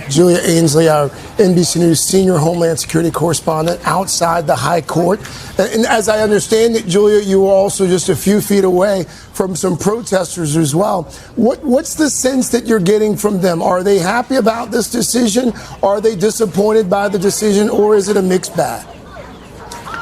Julia Ainsley, our NBC News senior Homeland Security correspondent, outside the High Court. And as I understand it, Julia, you were also just a few feet away from some protesters as well. What's the sense that you're getting from them? Are they happy about this decision? Are they disappointed by the decision? Or is it a mixed bag?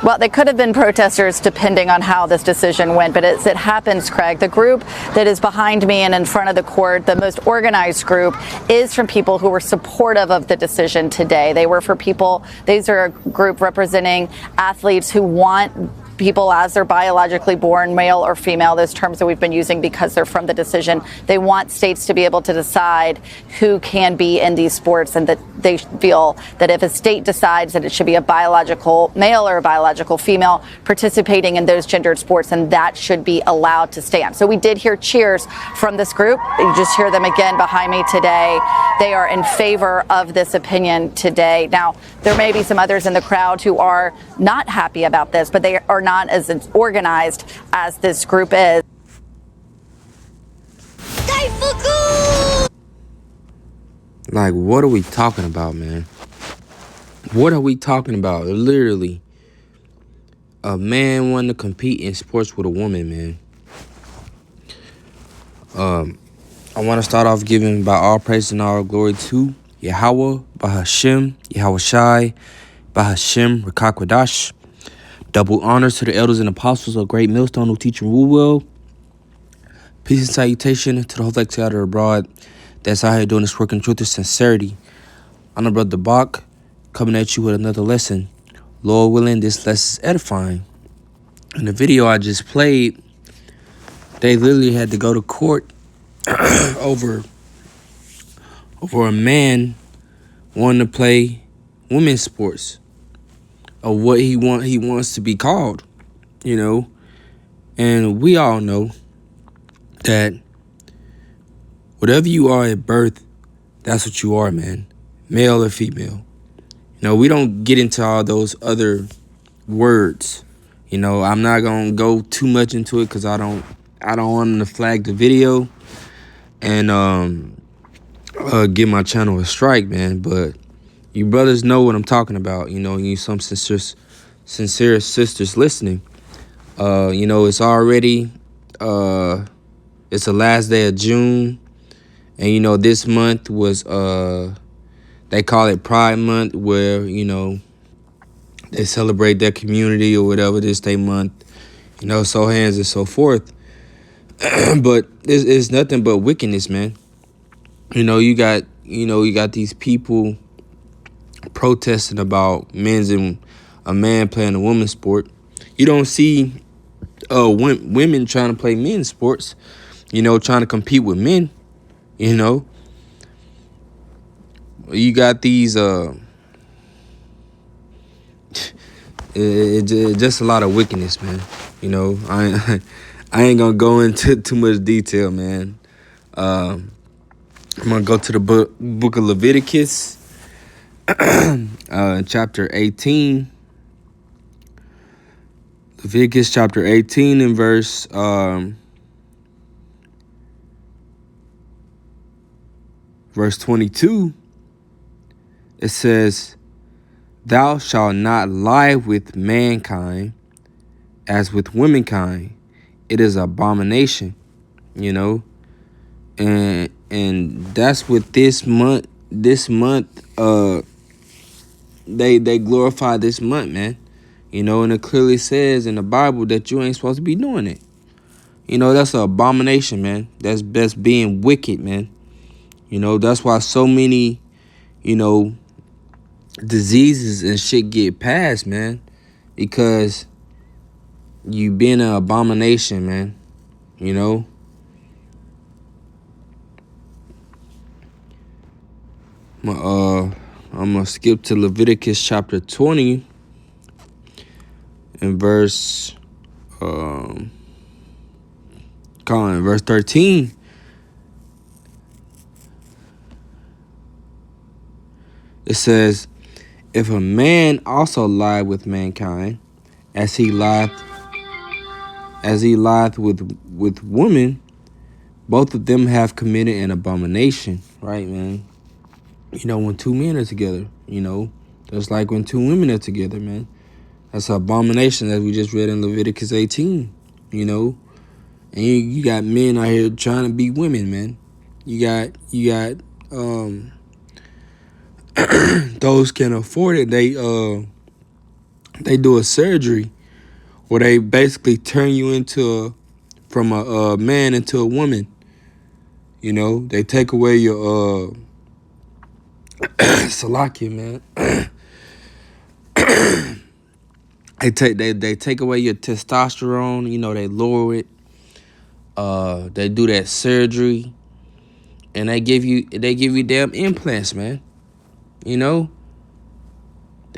Well, they could have been protesters depending on how this decision went. But as it happens, Craig, the group that is behind me and in front of the court, the most organized group, is from people who were supportive of the decision today. They were for people. These are a group representing athletes who want people as they're biologically born, male or female, those terms that we've been using because they're from the decision. They want states to be able to decide who can be in these sports, and that they feel that if a state decides that it should be a biological male or a biological female participating in those gendered sports, and that should be allowed to stand. So we did hear cheers from this group. You just hear them again behind me today. They are in favor of this opinion today. Now, there may be some others in the crowd who are not happy about this, but they are not as organized as this group is. Like, what are we talking about, man? What are we talking about? Literally, a man wanting to compete in sports with a woman, man. I want to start off giving by all praise and all glory to Yahweh, Bahashem, Yahweh Shai, Bahashem, Rakakwadash. Double honors to the elders and apostles of Great Millstone who teach and rule well. Peace and salutation to the whole flex out abroad that's out here doing this work in truth and sincerity. I'm the brother Bach, coming at you with another lesson. Lord willing, this lesson is edifying. In the video I just played, they literally had to go to court over a man wanting to play women's sports, or what he wants to be called, you know. And we all know that whatever you are at birth, that's what you are, man, male or female. You know, we don't get into all those other words. You know, I'm not gonna go too much into it because I don't want them to flag the video and give my channel a strike, man. But you brothers know what I'm talking about. You know, you some sincere sisters listening. You know, it's already it's the last day of June, and you know this month was they call it Pride Month, where you know they celebrate their community or whatever this day month. You know, so hands and so forth. But it's nothing but wickedness, man. You know, you got these people protesting about a man playing a woman's sport. You don't see women trying to play men's sports, you know, trying to compete with men, you know. You got these just a lot of wickedness, man. You know, I ain't gonna go into too much detail, man. I'm gonna go to the book of Leviticus, chapter 18. Leviticus chapter 18 and verse 22. It says, "Thou shalt not lie with mankind as with womankind. It is abomination," you know. And that's what this month they glorify this month, man. You know, and it clearly says in the Bible that you ain't supposed to be doing it. You know, that's an abomination, man. That's being wicked, man. You know, that's why so many, you know, diseases and shit get passed, man. Because you been an abomination, man. You know. I'm gonna skip to Leviticus chapter 20 and verse 13. It says, "If a man also lie with mankind, as he lieth with woman, both of them have committed an abomination." Right, man. when two men are together, just like when two women are together, man. That's an abomination, as we just read in Leviticus 18, And you got men out here trying to be women, man. You got those can afford it. They do a surgery where they basically turn you from a man into a woman. They take away your Salakia, man. They take away your testosterone. They lower it. They do that surgery, and they give you damn implants, man. They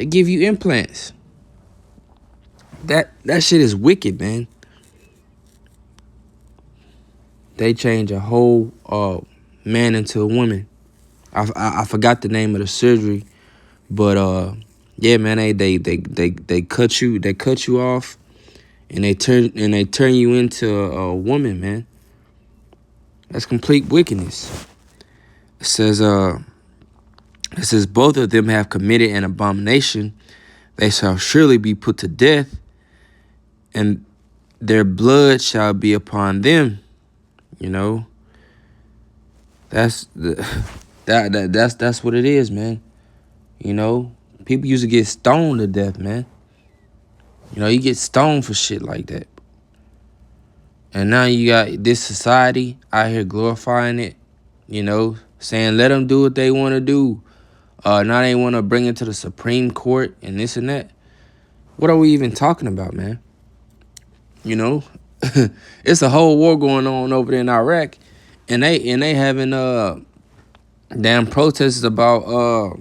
give you implants. That shit is wicked, man. They change a whole man into a woman. I forgot the name of the surgery, but yeah, man, they cut you off, and they turn you into a woman, man. That's complete wickedness. It says both of them have committed an abomination. They shall surely be put to death, and their blood shall be upon them. That's that's what it is, man. People used to get stoned to death, man. You get stoned for shit like that. And now you got this society out here glorifying it, saying let them do what they want to do. Now they want to bring it to the Supreme Court and this and that. What are we even talking about, man? It's a whole war going on over there in Iraq, and they having damn protests about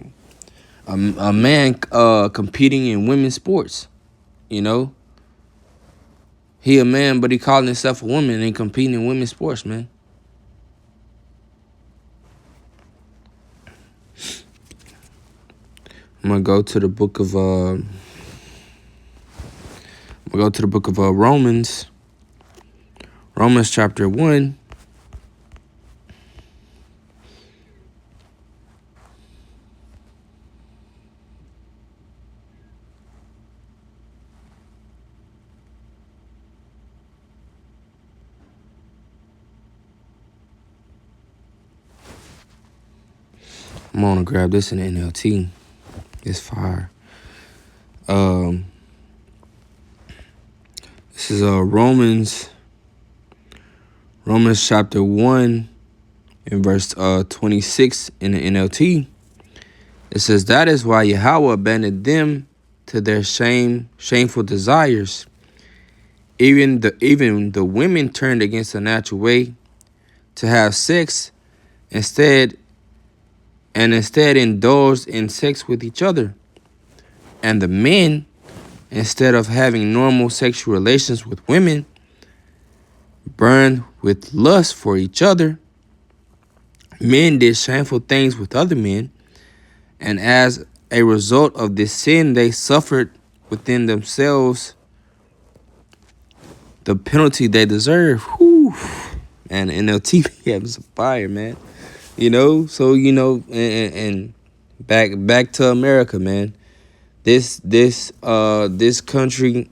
a man competing in women's sports. He a man, but he calling himself a woman and competing in women's sports, man. I'm gonna go to the book of Romans. Romans chapter 1. I'm gonna grab this in the NLT. It's fire. This is Romans chapter 1 and verse 26 in the NLT. It says, that is why Yahweh abandoned them to their shameful desires. Even the women turned against the natural way to have sex instead indulged in sex with each other. And the men, instead of having normal sexual relations with women, burned with lust for each other. Men did shameful things with other men, and as a result of this sin, they suffered within themselves the penalty they deserve. Whew. And NLT having some fire, man. So and back to America, man. This country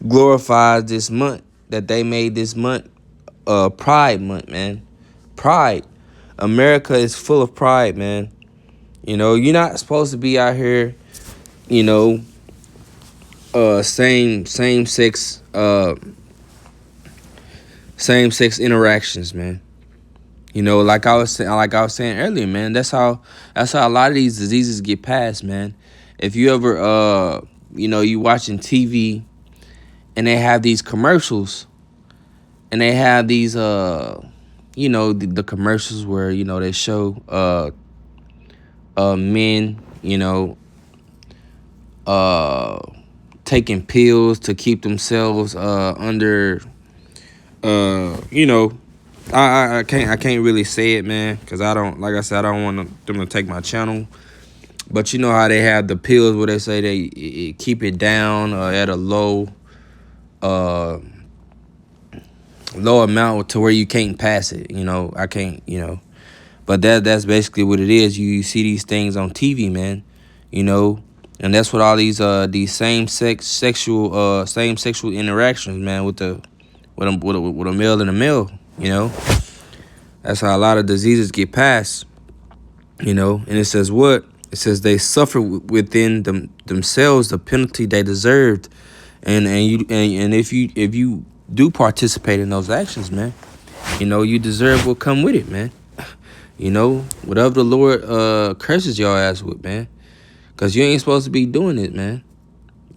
glorifies this month that they made this month Pride Month, man. Pride. America is full of pride, man. You're not supposed to be out here, same sex interactions, man. Like I was saying earlier, man. That's how a lot of these diseases get passed, man. If you ever you watching TV and they have these commercials, and they have these the commercials where they show men taking pills to keep themselves under I can't really say it, man, because I don't want them to take my channel. But you know how they have the pills where they say they keep it down at a low amount to where you can't pass it. I can't But that's basically what it is. You see these things on TV, man. You know, and that's what all these same sexual interactions, man, with a male and a male. You know, that's how a lot of diseases get passed. You know, and it says what? It says they suffer within themselves the penalty they deserved, and if you do participate in those actions, man, you know you deserve what come with it, man. You know, whatever the Lord curses your ass with, man, because you ain't supposed to be doing it, man.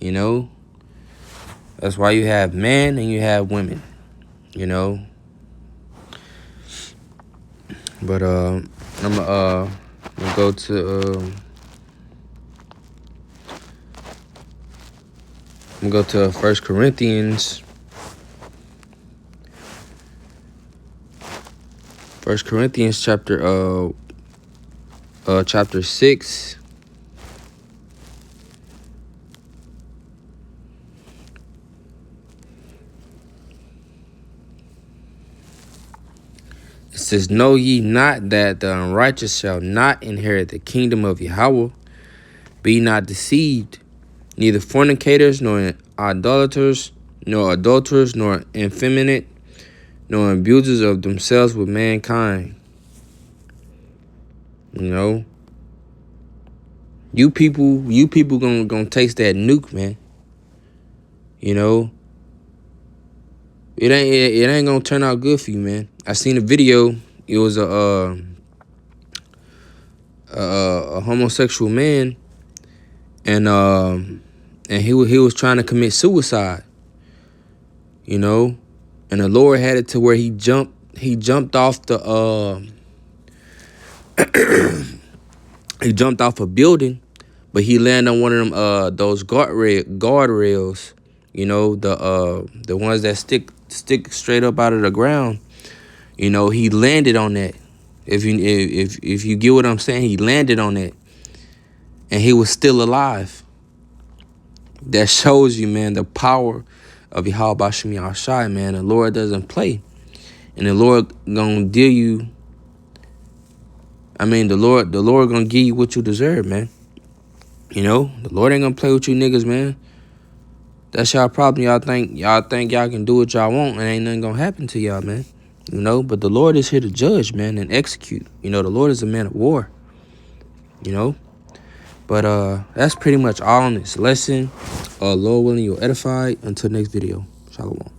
You know, that's why you have men and you have women. You know, but I'm gonna go to I'm gonna go to 1 Corinthians. 1 Corinthians chapter 6. It says, "Know ye not that the unrighteous shall not inherit the kingdom of Yahweh? Be not deceived, neither fornicators, nor idolaters, nor adulterers, nor effeminate, nor abusers of themselves with mankind." You know, you people gonna taste that nuke, man. You know, it ain't gonna turn out good for you, man. I seen a video. It was a homosexual man, and he was trying to commit suicide. You know, and the Lord had it to where he jumped off the he jumped off a building, but he landed on one of them those guardrails. You know, the ones that stick straight up out of the ground. You know, he landed on that. If you get what I'm saying, he landed on that, and he was still alive. That shows you, man, the power of Yahweh Bashem Yahshai, man. The Lord doesn't play, and the Lord gonna deal you. I mean, the Lord gonna give you what you deserve, man. You know, the Lord ain't gonna play with you niggas, man. That's y'all problem. Y'all think y'all can do what y'all want, and ain't nothing gonna happen to y'all, man. You know, but the Lord is here to judge, man, and execute. You know, the Lord is a man of war. You know, but that's pretty much all on this lesson. Lord willing, you'll edify. Until next video, shalom.